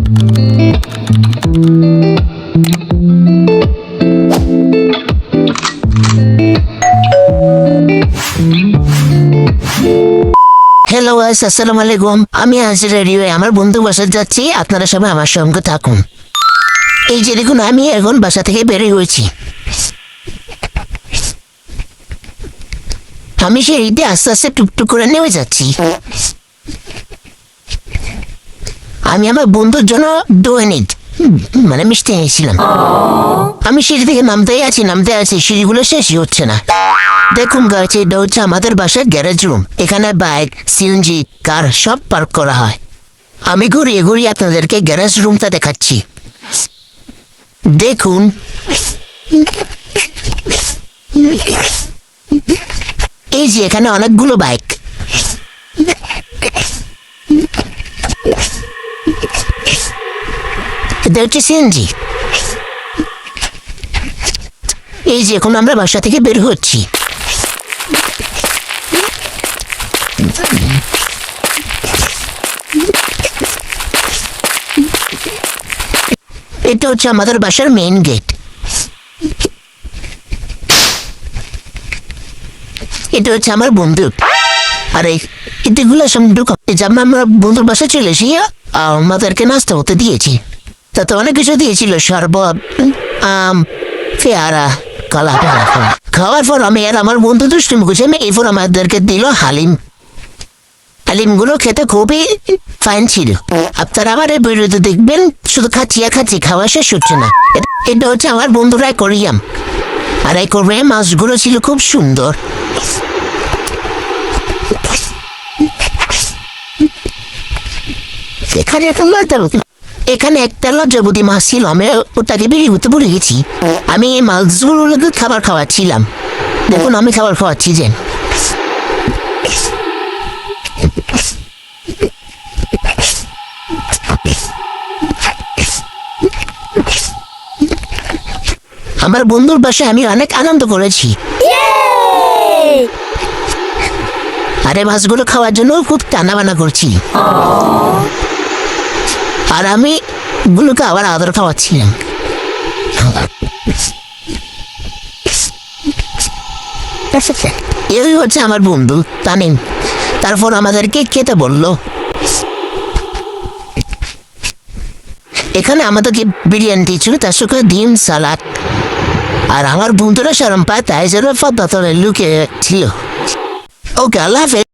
Hello guys, আসসালামু আলাইকুম। আমি আজ রেডি হয়ে আমার বন্ধু বাসায় যাচ্ছি। আপনারা সবাই আমার সঙ্গে থাকুন। এই যে দেখুন, আমি এখন বাসা থেকে বেরিয়ে হয়েছি। আমি সিঁড়িতে আস্তে আস্তে টুকটুক করে নেমে যাচ্ছি। আমি আমার বন্ধুর জন্য দৈনিক মানে মিষ্টি এনেছিলাম। আমি সিঁড়ি থেকে নামতে আছি, সিঁড়িগুলো শেষই হচ্ছে না। দেখুন গাইস, এটা হচ্ছে আমাদের বাসার গ্যারেজ রুম। এখানে বাইক, সিএনজি, কার সব পার্ক করা হয়। আমি ঘুরিয়ে ঘুরিয়ে আপনাদেরকে গ্যারেজ রুমটা দেখাচ্ছি। দেখুন, এই যে এখানে অনেকগুলো বাইক। এটা হচ্ছে সিএনজি। এই যে এখন আমরা বাসা থেকে বের হচ্ছি। এটা হচ্ছে আমাদের বাসার মেইন গেট। এটা হচ্ছে আমার বন্ধু। আরে এগুলো আমরা বন্ধুর বাসায় চলে এসে আমাদেরকে নাস্তা হতে দিয়েছি। তাতে অনেক কিছু দিয়েছিল, শরবত, আম, পেয়ারা, কলা। খাওয়ার পর আমি আর আমার বন্ধু দুষ্টুমি করছি। এরপর আমাদেরকে দিল হালিম। হালিমগুলো খেতে খুবই ফাইন ছিল। আপনারা আমার এই ভিডিওতে দেখবেন, শুধু খাচ্ছি, খাওয়া শেষ হচ্ছে না। এটা হচ্ছে আমার বন্ধুরা কোরিয়াম। আর এই কোরিয়াম মাছগুলো ছিল খুব সুন্দর। এখানে একটা লজ্জাবতী মাছ ছিল, আমি ওটাকে বেরিয়ে হতে ভুলে গেছি। আমি এই মাছগুলোকে খাবার খাওয়াচ্ছিলাম। দেখুন, আমি খাবার খাওয়াচ্ছি যে। আমার বন্ধুর বাসায় আমি অনেক আনন্দ করেছি। আরে মাছগুলো খাওয়ার জন্য খুব টানাবানা করছি। আর আমি গুলোকে আবার আদর খাওয়াচ্ছিলাম। এই হচ্ছে আমার বন্ধু তানিম। তারপর আমাদেরকে খেতে বললো। এখানে আমাদেরকে বিরিয়ানি দিয়েছিল, তার সঙ্গে ডিম, সালাদ। আর আমার বন্ধুরা শরম পায়, তাই যেন পদ্মা তলে লুকিয়ে ছিল। ওকে, আল্লাহ হাফেজ।